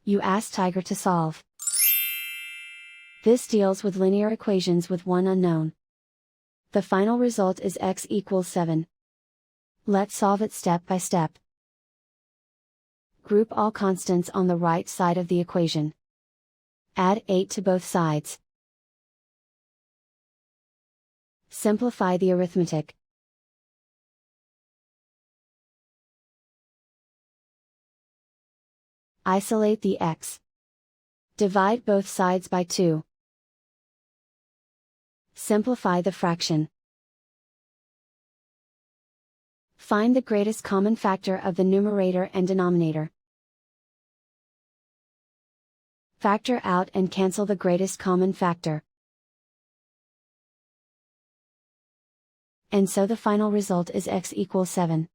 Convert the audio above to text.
You ask Tiger to solve. This deals with linear equations with one unknown. The final result is x equals 7. Let's solve it step by step. Group all constants on the right side of the equation. Add 8 to both sides. Simplify the arithmetic. Isolate the x. Divide both sides by 2. Simplify the fraction. Find the greatest common factor of the numerator and denominator. Factor out and cancel the greatest common factor. And so the final result is x equals 7.